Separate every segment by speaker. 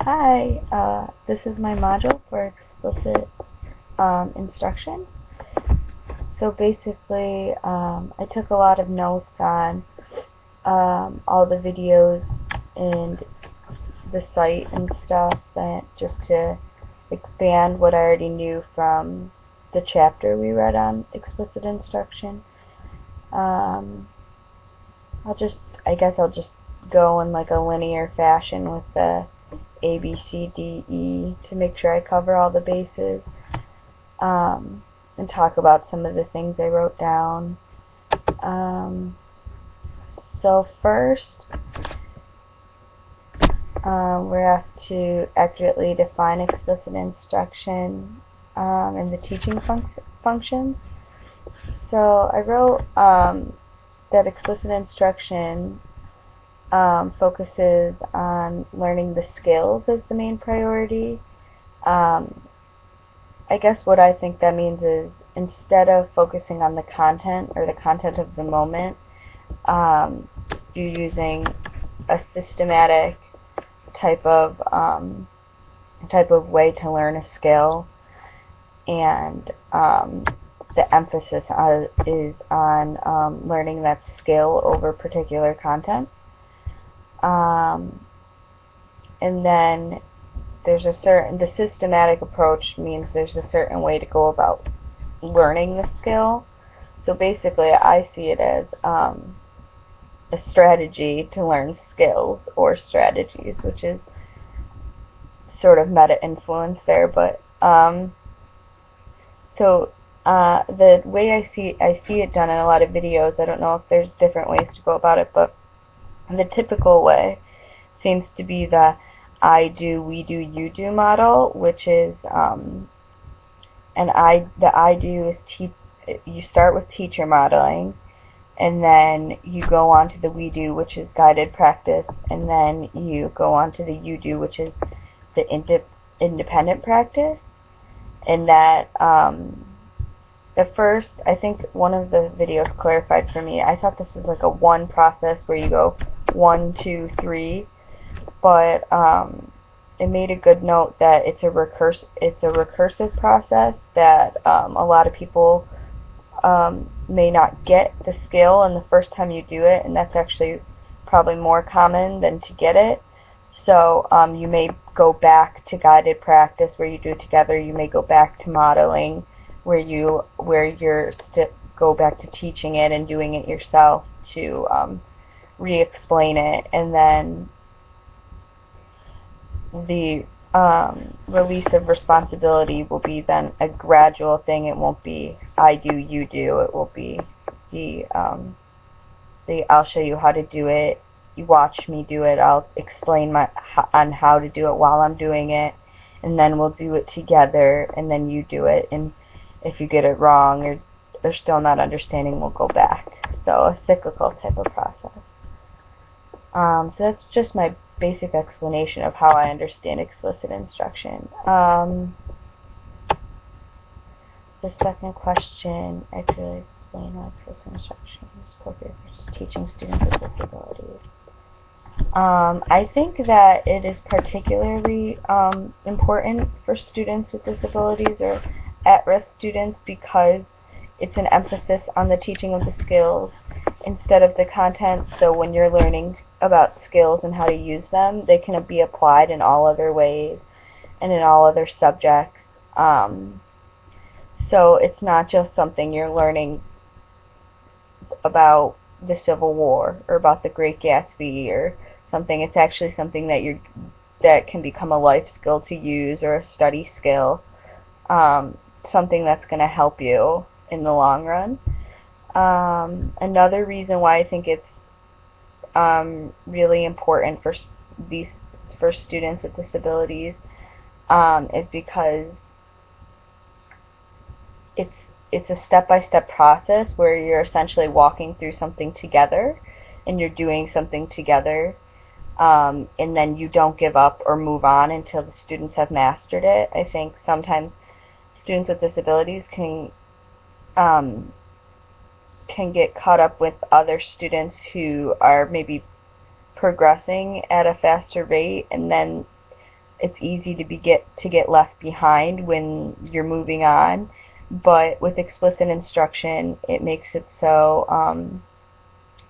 Speaker 1: Hi, this is my module for explicit instruction. So basically, I took a lot of notes on all the videos and the site and stuff, and just to expand what I already knew from the chapter we read on explicit instruction. Um, I guess I'll just go in like a linear fashion with the A, B, C, D, E to make sure I cover all the bases, and talk about some of the things I wrote down. Um, so first, we're asked to accurately define explicit instruction and the teaching functions. So I wrote that explicit instruction focuses on learning the skills as the main priority. I guess what I think that means is instead of focusing on the content or the content of the moment, you're using a systematic type of way to learn a skill, and the emphasis is on learning that skill over particular content. And then the systematic approach means there's a certain way to go about learning the skill. So basically I see it as a strategy to learn skills or strategies, which is sort of meta influence there, but the way I see it done in a lot of videos, I don't know if there's different ways to go about it, but the typical way seems to be the I do, we do, you do model, which is the I do is you start with teacher modeling, and then you go on to the we do, which is guided practice, and then you go on to the you do, which is the independent practice. And that at first, I think one of the videos clarified for me, I thought this was like a one process where you go 1, 2, 3, but it made a good note that it's a recursive process, that a lot of people may not get the skill in the first time you do it, and that's actually probably more common than to get it. So you may go back to guided practice where you do it together. You may go back to modeling where you're go back to teaching it and doing it yourself to re-explain it, and then the release of responsibility will be then a gradual thing. It won't be I do, you do. It will be the I'll show you how to do it. You watch me do it. I'll explain on how to do it while I'm doing it, and then we'll do it together, and then you do it. And if you get it wrong or they're still not understanding, we'll go back. So a cyclical type of process. So that's just my basic explanation of how I understand explicit instruction. The second question, actually explain how explicit instruction is appropriate for teaching students with disabilities. I think that it is particularly important for students with disabilities or at-risk students because it's an emphasis on the teaching of the skills instead of the content. So when you're learning about skills and how to use them, they can be applied in all other ways and in all other subjects. So it's not just something you're learning about the Civil War or about the Great Gatsby or something. It's actually something that can become a life skill to use, or a study skill, something that's going to help you in the long run. Another reason why I think it's really important for students with disabilities is because it's a step-by-step process where you're essentially walking through something together and you're doing something together, and then you don't give up or move on until the students have mastered it. I think sometimes students with disabilities can get caught up with other students who are maybe progressing at a faster rate, and then it's easy to get left behind when you're moving on. But with explicit instruction, it makes it so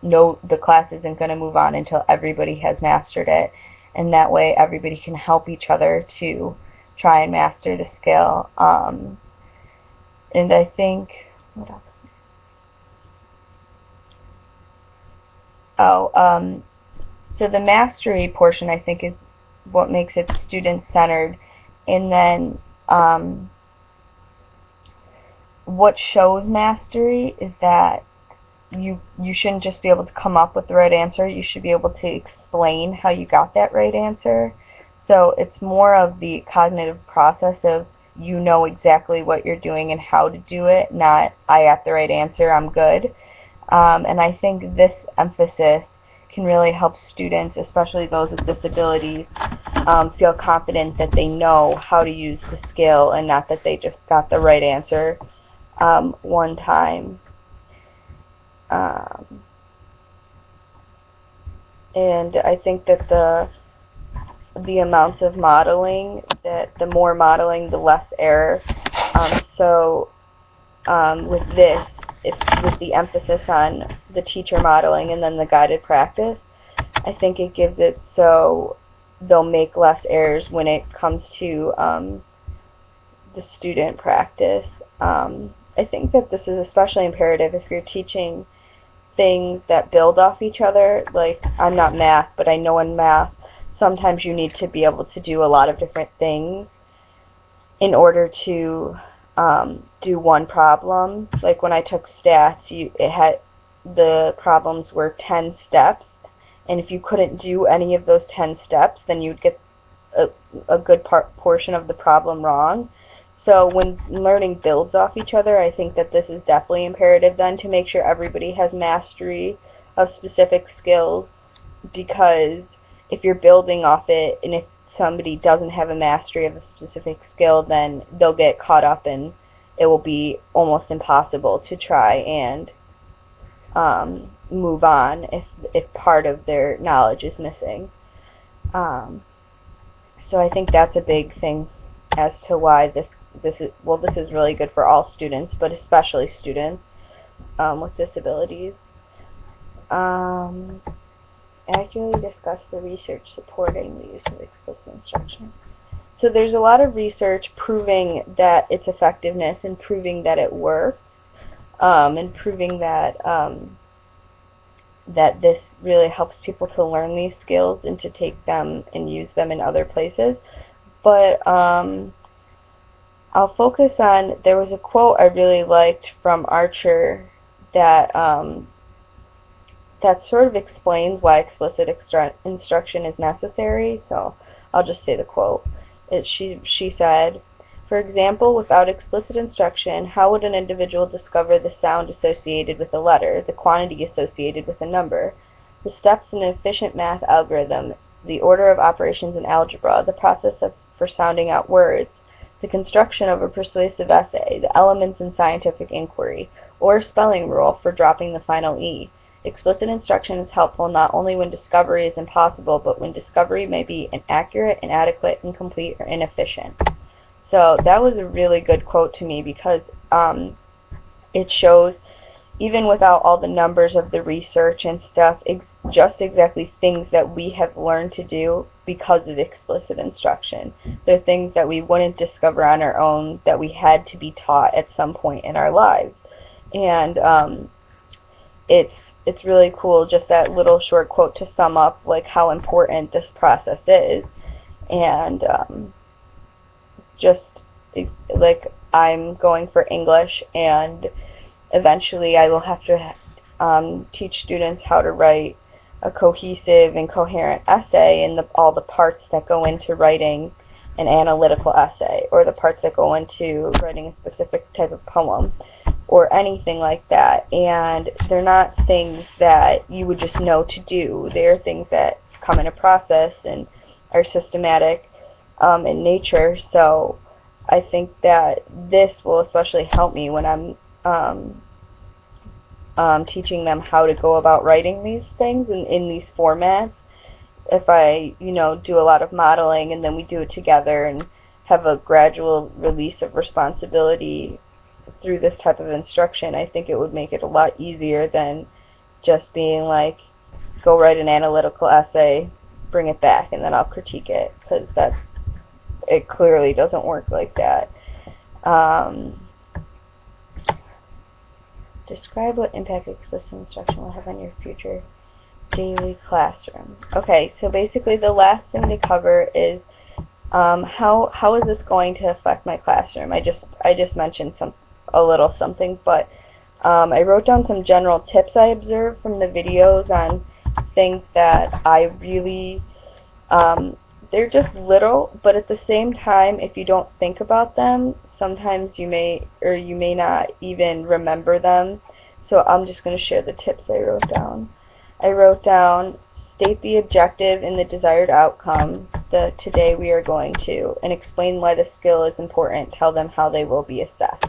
Speaker 1: no, the class isn't going to move on until everybody has mastered it, and that way everybody can help each other to try and master the skill. And I think, what else? Oh, so the mastery portion, I think, is what makes it student-centered, and then what shows mastery is that you shouldn't just be able to come up with the right answer. You should be able to explain how you got that right answer. So it's more of the cognitive process of you know exactly what you're doing and how to do it, not I got the right answer, I'm good. And I think this emphasis can really help students, especially those with disabilities, feel confident that they know how to use the skill and not that they just got the right answer one time. And I think that the amounts of modeling, that the more modeling, the less error. With this, with the emphasis on the teacher modeling and then the guided practice, I think it gives it so they'll make less errors when it comes to the student practice. I think that this is especially imperative if you're teaching things that build off each other. Like, I'm not math, but I know in math sometimes you need to be able to do a lot of different things in order to do one problem. Like when I took stats, the problems were 10 steps, and if you couldn't do any of those 10 steps, then you'd get a good portion of the problem wrong. So when learning builds off each other, I think that this is definitely imperative then to make sure everybody has mastery of specific skills, because if you're building off it and if somebody doesn't have a mastery of a specific skill, then they'll get caught up and it will be almost impossible to try and move on if part of their knowledge is missing. So I think that's a big thing as to why this is really good for all students, but especially students with disabilities. Accurately discuss the research supporting the use of explicit instruction. So there's a lot of research proving that its effectiveness and proving that it works, and proving that that this really helps people to learn these skills and to take them and use them in other places. But I'll focus on, there was a quote I really liked from Archer that that sort of explains why explicit instruction is necessary. So I'll just say the quote. She said, "For example, without explicit instruction, how would an individual discover the sound associated with a letter, the quantity associated with a number, the steps in an efficient math algorithm, the order of operations in algebra, the process for sounding out words, the construction of a persuasive essay, the elements in scientific inquiry, or a spelling rule for dropping the final E? Explicit instruction is helpful not only when discovery is impossible, but when discovery may be inaccurate, inadequate, incomplete, or inefficient." So that was a really good quote to me, because it shows, even without all the numbers of the research and stuff, just exactly things that we have learned to do because of explicit instruction. They're things that we wouldn't discover on our own, that we had to be taught at some point in our lives. And it's really cool, just that little short quote to sum up like how important this process is. And just like, I'm going for English, and eventually I will have to teach students how to write a cohesive and coherent essay, and all the parts that go into writing an analytical essay, or the parts that go into writing a specific type of poem, or anything like that. And they're not things that you would just know to do. They're things that come in a process and are systematic in nature. So I think that this will especially help me when I'm teaching them how to go about writing these things in these formats. if I, do a lot of modeling and then we do it together and have a gradual release of responsibility through this type of instruction, I think it would make it a lot easier than just being like, go write an analytical essay, bring it back, and then I'll critique it, because it clearly doesn't work like that. Describe what impact explicit instruction will have on your future daily classroom. Okay, so basically the last thing to cover is how is this going to affect my classroom? I just mentioned a little something, but I wrote down some general tips I observed from the videos on things that I really, they're just little, but at the same time, if you don't think about them, sometimes you may not even remember them. So I'm just going to share the tips I wrote down. I wrote down, state the objective and the desired outcome, today we are going to, and explain why the skill is important. Tell them how they will be assessed.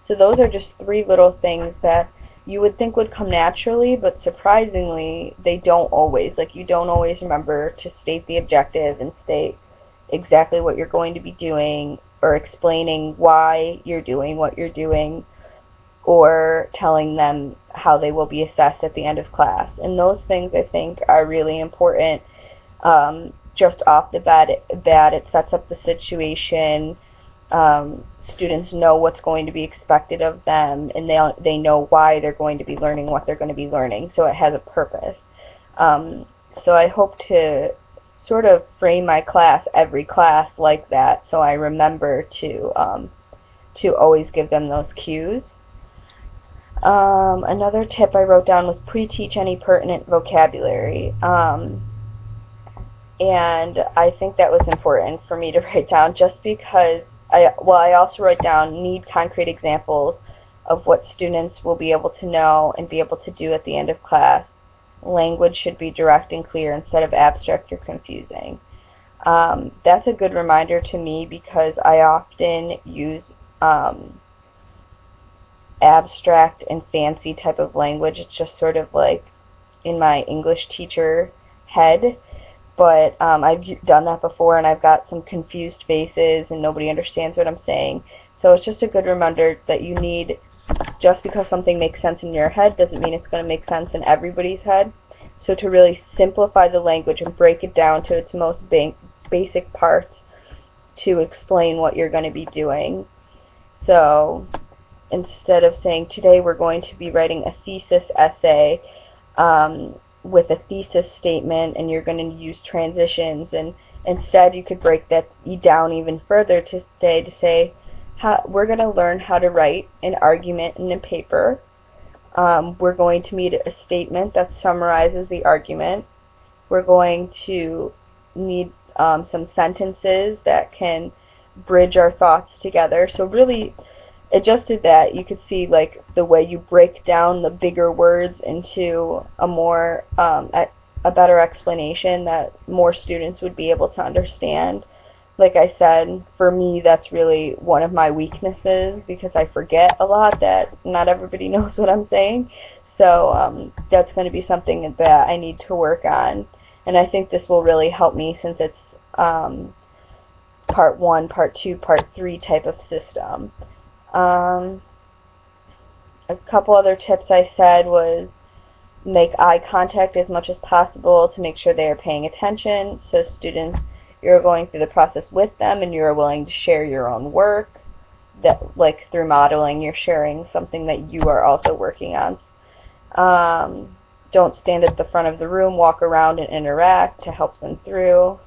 Speaker 1: So those are just 3 little things that you would think would come naturally, but surprisingly, they don't always. Like, you don't always remember to state the objective and state exactly what you're going to be doing, or explaining why you're doing what you're doing, or telling them how they will be assessed at the end of class. And those things, I think, are really important. Just off the bat, it sets up the situation. Students know what's going to be expected of them, and they know why they're going to be learning what they're going to be learning, so it has a purpose. So I hope to sort of frame my class, every class, like that, so I remember to always give them those cues. Another tip I wrote down was pre-teach any pertinent vocabulary. And I think that was important for me to write down, just because I also wrote down, need concrete examples of what students will be able to know and be able to do at the end of class. Language should be direct and clear instead of abstract or confusing. That's a good reminder to me, because I often use abstract and fancy type of language. It's just sort of like in my English teacher head. But I've done that before, and I've got some confused faces, and nobody understands what I'm saying. So it's just a good reminder that you need, just because something makes sense in your head doesn't mean it's going to make sense in everybody's head. So to really simplify the language and break it down to its most basic parts to explain what you're going to be doing. So instead of saying, today we're going to be writing a thesis essay, with a thesis statement, and you're going to use transitions, and instead you could break that down even further to say we're going to learn how to write an argument in a paper. We're going to need a statement that summarizes the argument. We're going to need some sentences that can bridge our thoughts together. So really, adjusted that, you could see like the way you break down the bigger words into a more a better explanation that more students would be able to understand. Like I said, for me, that's really one of my weaknesses, because I forget a lot that not everybody knows what I'm saying. So that's going to be something that I need to work on, and I think this will really help me, since it's part 1, part 2, part 3 type of system. A couple other tips I said was make eye contact as much as possible to make sure they are paying attention. So students, you're going through the process with them, and you're willing to share your own work. That, like through modeling, you're sharing something that you are also working on. Don't stand at the front of the room, walk around and interact to help them through.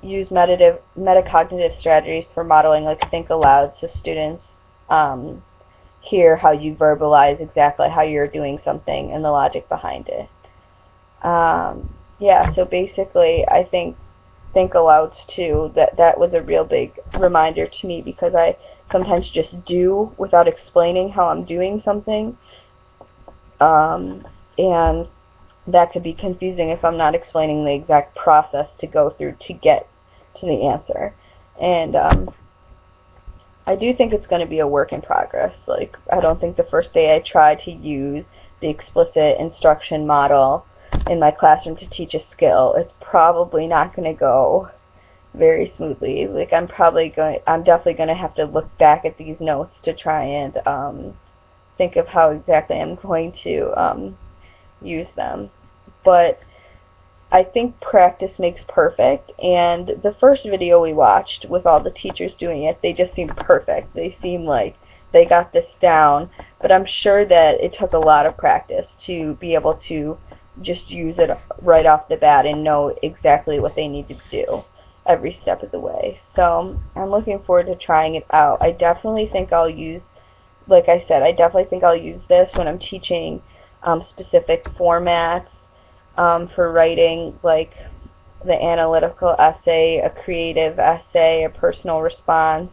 Speaker 1: Use metacognitive strategies for modeling, like think aloud, so students hear how you verbalize exactly how you're doing something and the logic behind it. Yeah, so basically I think alouds too, that was a real big reminder to me, because I sometimes just do without explaining how I'm doing something, and that could be confusing if I'm not explaining the exact process to go through to get to the answer. And I do think it's going to be a work in progress. Like, I don't think the first day I try to use the explicit instruction model in my classroom to teach a skill, it's probably not going to go very smoothly. Like I'm definitely going to have to look back at these notes to try and think of how exactly I'm going to use them. But I think practice makes perfect, and the first video we watched with all the teachers doing it, they just seemed perfect. They seemed like they got this down, but I'm sure that it took a lot of practice to be able to just use it right off the bat and know exactly what they need to do every step of the way. So I'm looking forward to trying it out. I definitely think I'll use, like I said, I definitely think I'll use this when I'm teaching specific formats for writing, like the analytical essay, a creative essay, a personal response,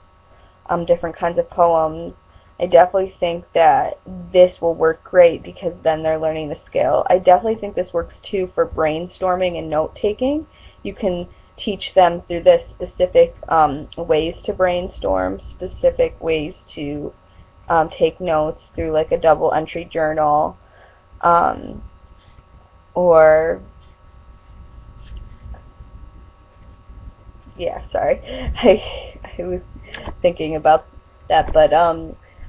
Speaker 1: different kinds of poems. I definitely think that this will work great because then they're learning the skill. I definitely think this works too for brainstorming and note-taking. You can teach them through this specific ways to brainstorm, specific ways to take notes through like a double entry journal, or yeah, sorry, I was thinking about that, but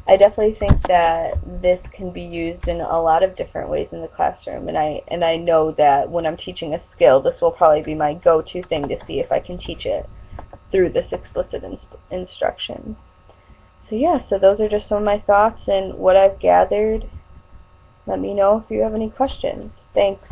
Speaker 1: I definitely think that this can be used in a lot of different ways in the classroom, and I know that when I'm teaching a skill, this will probably be my go-to thing to see if I can teach it through this explicit instruction. So yeah, so those are just some of my thoughts and what I've gathered. Let me know if you have any questions. Thanks.